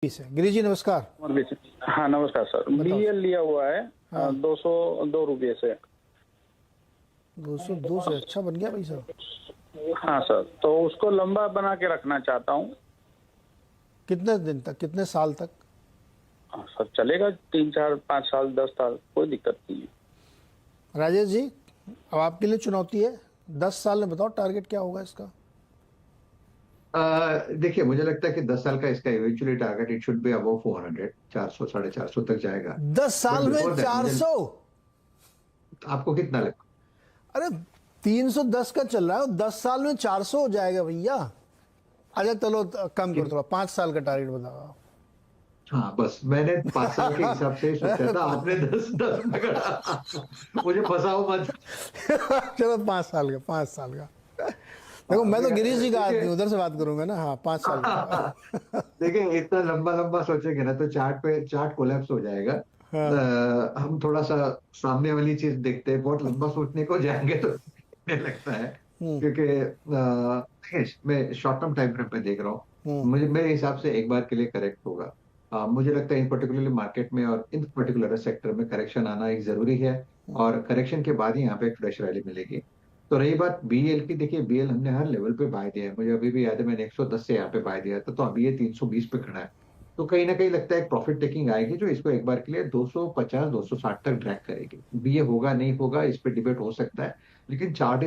गिरीश जी नमस्कार। हाँ नमस्कार सर। बीएल लिया हुआ है। हाँ। 202 रुपये से। 202 से अच्छा बन गया भाई साहब। हाँ सर, तो उसको लंबा बना के रखना चाहता हूँ। कितने दिन तक, कितने साल तक? हाँ सर, चलेगा 3 4 5 साल 10 साल, कोई दिक्कत नहीं है। राजेश जी अब आपके लिए चुनौती है, 10 साल में बताओ टारगेट क्या होगा इसका? देखिए, मुझे लगता है कि 10 साल का इसका eventually target it should be above 400, 400 450 तक जाएगा। 10 साल में 400? आपको कितना लगता? अरे 310 का चल रहा है, 10 साल में 400 हो जाएगा भैया। अच्छा चलो कम करो थोड़ा, 5 साल का टारगेट बताओ। हाँ बस मैंने 5 साल के हिसाब से सोचा था, आपने 10 पकड़ा। मुझे फंसाओ मत। चलो 5 साल का देखो, मैं तो गिरीश जी का आदमी उधर से बात करूंगा ना। हाँ 5 साल का। देखिए, इतना लंबा लंबा सोचेंगे ना तो चार्ट कोलैप्स हो जाएगा। हाँ। हम थोड़ा सा सामने वाली चीज देखते हैं, बहुत लंबा सोचने को जाएंगे तो लगता है। क्योंकि देखिए, मैं शॉर्ट टर्म टाइम फ्रेम पे देख रहा हूँ, मुझे मेरे हिसाब से एक बार के लिए करेक्ट होगा। मुझे लगता है इन पर्टिकुलरली मार्केट में और इन पर्टिकुलर सेक्टर में करेक्शन आना एक जरूरी है, और करेक्शन के बाद ही यहाँ पे एक फ्रेश रैली मिलेगी। तो रही बात बीएल की, देखिए बीएल हमने हर लेवल पे बाय दिया है, मुझे अभी भी याद है मैंने 110 से यहाँ पे बाय दिया था, तो अभी ये 320 पे खड़ा है। तो कहीं ना कहीं लगता है एक प्रॉफिट टेकिंग आएगी जो इसको एक बार के लिए 250 260 तक ड्रैग करेगी। बीए होगा नहीं होगा इस पे डिबेट हो सकता है, लेकिन चार्ट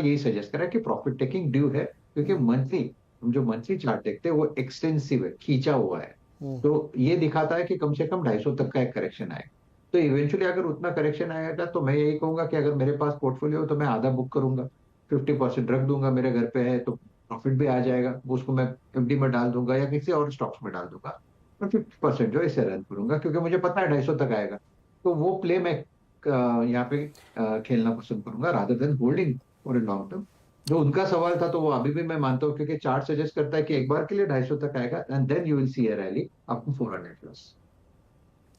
यही सजेस्ट कर रहा है कि प्रॉफिट टेकिंग ड्यू है, क्योंकि मंथली हम जो मंथली चार्ट देखते हैं वो एक्सटेंसिव है, खींचा हुआ है। तो ये दिखाता है कि कम से कम 250 तक का एक करेक्शन आएगा। तो इवेंचुअली अगर उतना करेक्शन आएगा तो मैं यही कहूंगा कि अगर मेरे पास पोर्टफोलियो हो तो मैं आधा बुक करूंगा, 50% रख दूंगा, मेरे घर पे है तो प्रॉफिट भी आ जाएगा, उसको मैं एफडी में डाल दूंगा या किसी और स्टॉक्स में डाल दूंगा। मैं 50% जो इसे रन करूंगा, क्योंकि मुझे पता है 250 तक आएगा। तो वो प्ले मैं यहाँ पे खेलना पसंद करूंगा rather than holding for a long term. जो उनका सवाल था तो वो अभी भी मैं मानता हूँ, क्योंकि चार्ट सजेस्ट करता है कि एक बार के लिए 250 तक आएगा and then you will see a rally up to 400 plus.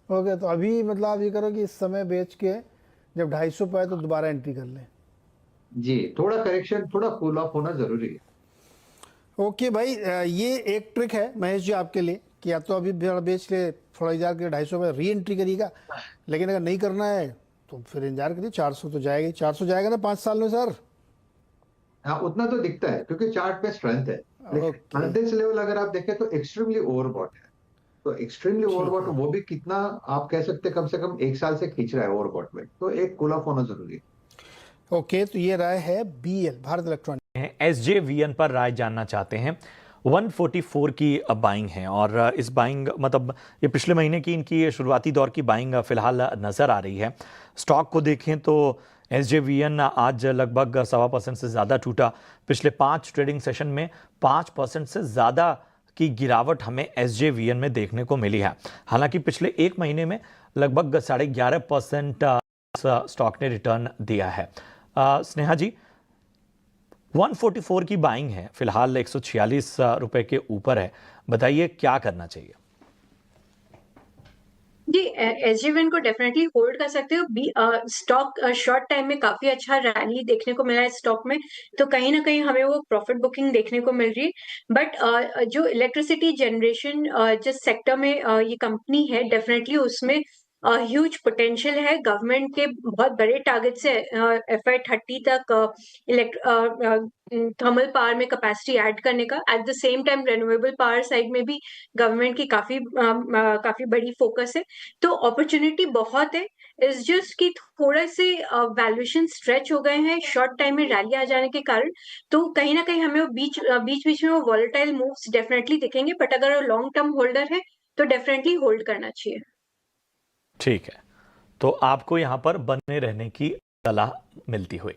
Okay, तो अभी मतलब आप ये करो कि इस समय बेच के जब 250 पे आए तो दोबारा एंट्री कर लें। जी, थोड़ा करेक्शन, थोड़ा कूल ऑफ होना जरूरी है। ओके भाई, ये एक ट्रिक है महेश जी आपके लिए कि या तो अभी बेच ले, थोड़ा इंतजार के 250 में री एंट्री करिएगा, लेकिन अगर नहीं करना है तो फिर इंतजार करिए। 400 तो जाएगा, 400 जाएगा ना 5 साल में सर? हाँ, उतना तो दिखता है क्योंकि चार्ट पे स्ट्रेंथ है, लेकिन ओके दिस लेवल अगर आप देखें तो एक्सट्रीमली ओवरबॉट है। तो एक्सट्रीमली ठीक ओवरबॉट है। वो भी कितना, आप कह सकते हैं कम से कम 1 साल से खींच रहा है ओवरबॉट में, तो एक कूल ऑफ होना जरूरी है। ओके, तो ये राय है बीएल भारत इलेक्ट्रॉनिक। एसजेवीएन पर राय जानना चाहते हैं। 144 की बाइंग है और इस बाइंग मतलब ये पिछले महीने की इनकी शुरुआती दौर की बाइंग फिलहाल नजर आ रही है। स्टॉक को देखें तो एसजेवीएन आज लगभग 1.25% से ज़्यादा टूटा। पिछले 5 ट्रेडिंग सेशन में 5% से ज़्यादा की गिरावट हमें एसजेवीएन में देखने को मिली है। हालांकि पिछले 1 महीने में लगभग 11.5% स्टॉक ने रिटर्न दिया है। स्नेहा जी, 144 की बाइंग है, फिलहाल 146 रुपए के ऊपर है, बताइए क्या करना चाहिए? जी, एसजेवीएन को डेफिनेटली होल्ड कर सकते हो। स्टॉक शॉर्ट टाइम में काफी अच्छा रैली देखने को मिला है स्टॉक में, तो कहीं ना कहीं हमें वो प्रॉफिट बुकिंग देखने को मिल रही है। बट जो इलेक्ट्रिसिटी जनरेशन जिस सेक्टर में ये कंपनी है, डेफिनेटली उसमें ह्यूज पोटेंशियल है। गवर्नमेंट के बहुत बड़े टारगेट से FY30 तक थर्मल पावर में कैपेसिटी ऐड करने का। At the same time renewable power side में भी गवर्नमेंट की काफी बड़ी फोकस है, तो अपॉर्चुनिटी बहुत है। इस जस्ट कि थोड़ा से वैल्यूएशन स्ट्रेच हो गए हैं शॉर्ट टाइम में रैली आ जाने के कारण, तो कहीं ना कहीं हमें वो बीच में वो वॉलेटाइल मूव्स डेफिनेटली दिखेंगे। बट अगर लॉन्ग टर्म होल्डर है तो डेफिनेटली होल्ड करना चाहिए। ठीक है, तो आपको यहां पर बने रहने की सलाह मिलती हुई।